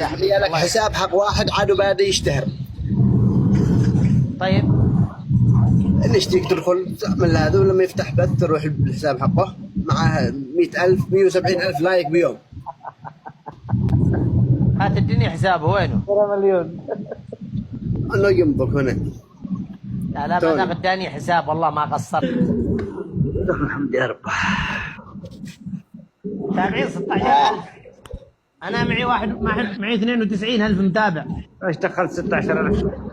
يا لك حساب حق واحد عاد وبعد يشتهر. طيب اللي يشتيك تدخل تعمل هذا، ولما يفتح بث تروح الحساب حقه معاه 100,000 170,000 لايك بيوم. هات الدنيا حسابه وينه؟ مليون. انه ينبك هنا. لا لا ما دام اداني حساب والله ما قصرت. الحمد يا رب. تابعين 16,000. انا معي معي 92,000 متابع. ايش دخلت 16,000؟